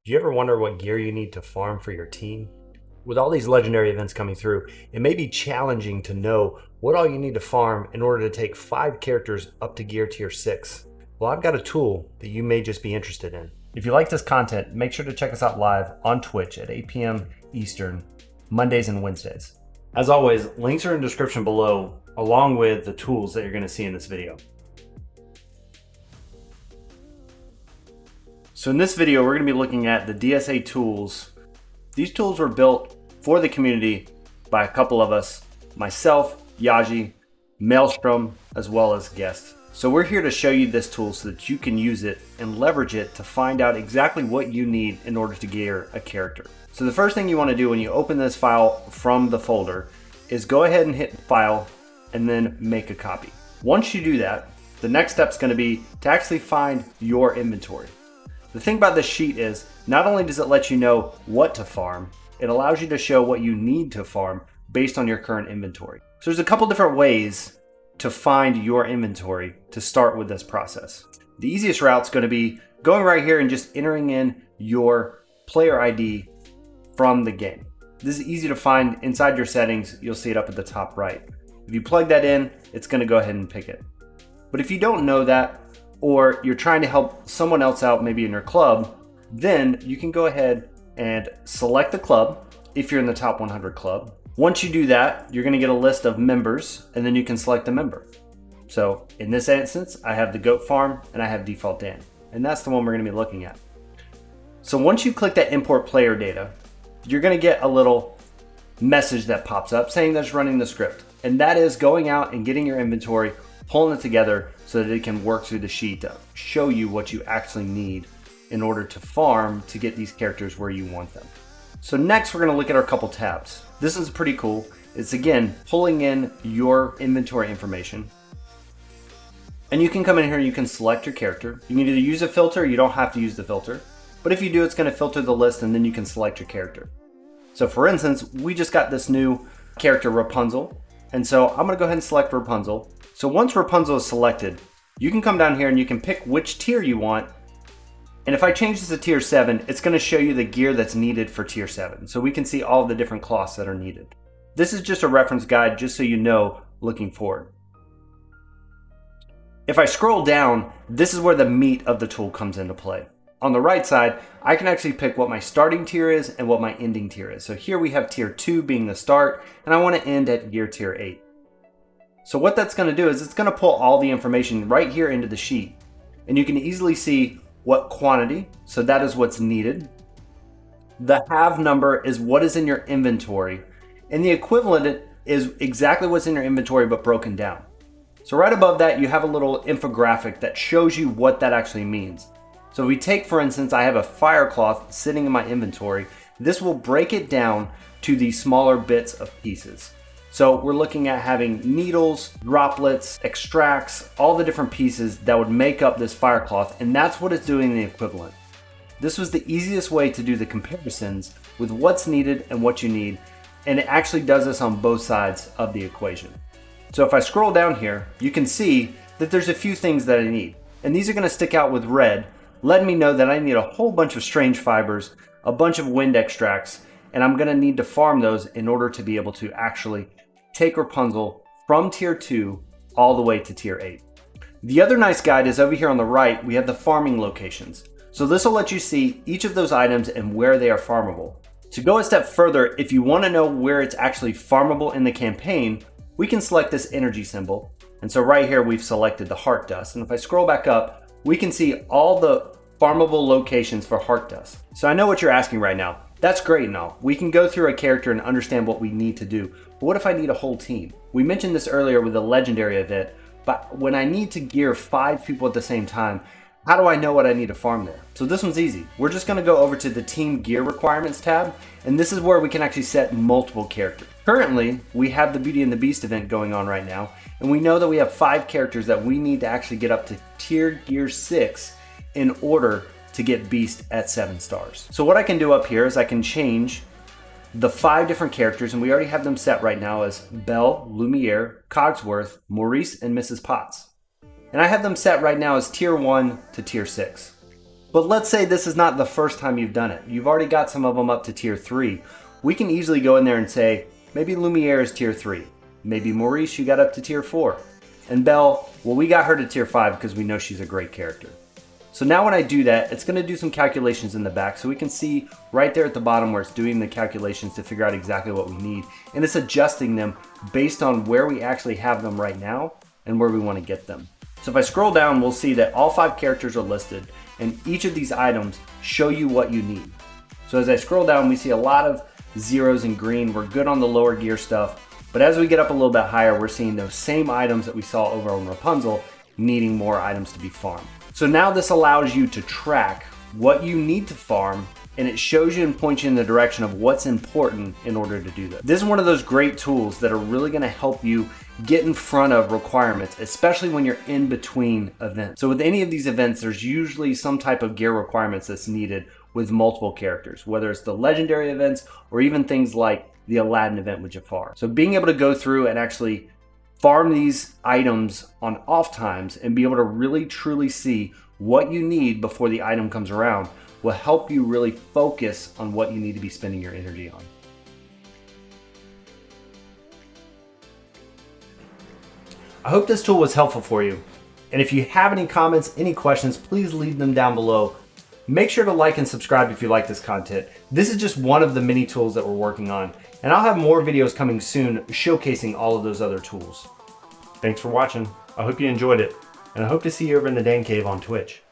Do you ever wonder what gear you need to farm for your team? With all these legendary events coming through, it may be challenging to know what all you need to farm in order to take 5 characters up to gear tier 6. Well, I've got a tool that you may just be interested in. If you like this content, make sure to check us out live on Twitch at 8 p.m. Eastern, Mondays and Wednesdays. As always, links are in the description below, along with the tools that you're going to see in this video. So in this video, we're going to be looking at the DSA Tools. These tools were built for the community by a couple of us, myself, Yaji, Maelstrom, as well as guests. So we're here to show you this tool so that you can use it and leverage it to find out exactly what you need in order to gear a character. So the first thing you want to do when you open this file from the folder is go ahead and hit File and then make a copy. Once you do that, the next step is going to be to actually find your inventory. The thing about this sheet is, not only does it let you know what to farm, it allows you to show what you need to farm based on your current inventory. So there's a couple different ways to find your inventory to start with this process. The easiest route is going to be going right here and just entering in your player ID from the game. This is easy to find inside your settings. You'll see it up at the top right. If you plug that in, it's going to go ahead and pick it. But if you don't know that, or you're trying to help someone else out maybe in your club, then you can go ahead and select the club if you're in the top 100 club. Once you do that, you're going to get a list of members, and then you can select a member. So in this instance, I have the Goat Farm and I have Default Dan, and that's the one we're going to be looking at. So once you click that import player data, you're going to get a little message that pops up saying that's running the script, and that is going out and getting your inventory, pulling it together so that it can work through the sheet to show you what you actually need in order to farm to get these characters where you want them. So next we're going to look at our couple tabs. This is pretty cool. It's again pulling in your inventory information. And you can come in here and you can select your character. You can either use a filter or you don't have to use the filter. But if you do, it's going to filter the list and then you can select your character. So for instance, we just got this new character Rapunzel. And so I'm going to go ahead and select Rapunzel. So once Rapunzel is selected, you can come down here and you can pick which tier you want. And if I change this to tier 7, it's going to show you the gear that's needed for tier 7. So we can see all the different cloths that are needed. This is just a reference guide just so you know looking forward. If I scroll down, this is where the meat of the tool comes into play. On the right side, I can actually pick what my starting tier is and what my ending tier is. So here we have tier 2 being the start, and I want to end at gear tier 8. So what that's going to do is it's going to pull all the information right here into the sheet. And you can easily see what quantity, so that is what's needed. The have number is what is in your inventory. And the equivalent is exactly what's in your inventory but broken down. So right above that, you have a little infographic that shows you what that actually means. So if we take, for instance, I have a fire cloth sitting in my inventory. This will break it down to these smaller bits of pieces. So we're looking at having needles, droplets, extracts, all the different pieces that would make up this fire cloth, and that's what it's doing in the equivalent. This was the easiest way to do the comparisons with what's needed and what you need, and it actually does this on both sides of the equation. So if I scroll down here, you can see that there's a few things that I need, and these are going to stick out with red, letting me know that I need a whole bunch of strange fibers, a bunch of wind extracts, and I'm going to need to farm those in order to be able to actually take Rapunzel from tier 2 all the way to tier 8. The other nice guide is over here on the right, we have the farming locations. So this will let you see each of those items and where they are farmable. To go a step further, if you want to know where it's actually farmable in the campaign, we can select this energy symbol. And so right here we've selected the heart dust. And if I scroll back up, we can see all the farmable locations for heart dust. So I know what you're asking right now. That's great and all. We can go through a character and understand what we need to do. But what if I need a whole team? We mentioned this earlier with the legendary event, but when I need to gear 5 people at the same time, how do I know what I need to farm there? So this one's easy. We're just gonna go over to the team gear requirements tab, and this is where we can actually set multiple characters. Currently, we have the Beauty and the Beast event going on right now, and we know that we have 5 characters that we need to actually get up to tier gear 6 in order to get Beast at 7 stars. So what I can do up here is I can change the 5 different characters, and we already have them set right now as Belle, Lumiere, Cogsworth, Maurice, and Mrs. Potts. And I have them set right now as tier 1 to tier 6. But let's say this is not the first time you've done it. You've already got some of them up to tier 3. We can easily go in there and say, maybe Lumiere is tier 3. Maybe Maurice, you got up to tier 4. And Belle, well, we got her to tier 5 because we know she's a great character. So now when I do that, it's going to do some calculations in the back, so we can see right there at the bottom where it's doing the calculations to figure out exactly what we need. And it's adjusting them based on where we actually have them right now and where we want to get them. So if I scroll down, we'll see that all 5 characters are listed, and each of these items show you what you need. So as I scroll down, we see a lot of zeros in green. We're good on the lower gear stuff, but as we get up a little bit higher, we're seeing those same items that we saw over on Rapunzel needing more items to be farmed. So now this allows you to track what you need to farm, and it shows you and points you in the direction of what's important in order to do this. This is one of those great tools that are really going to help you get in front of requirements, especially when you're in between events. So with any of these events, there's usually some type of gear requirements that's needed with multiple characters, whether it's the legendary events or even things like the Aladdin event with Jafar. So being able to go through and actually farm these items on off times and be able to really truly see what you need before the item comes around will help you really focus on what you need to be spending your energy on. I hope this tool was helpful for you. And if you have any comments, any questions, please leave them down below. Make sure to like and subscribe if you like this content. This is just one of the many tools that we're working on, and I'll have more videos coming soon showcasing all of those other tools. Thanks for watching. I hope you enjoyed it, and I hope to see you over in the Dan Cave on Twitch.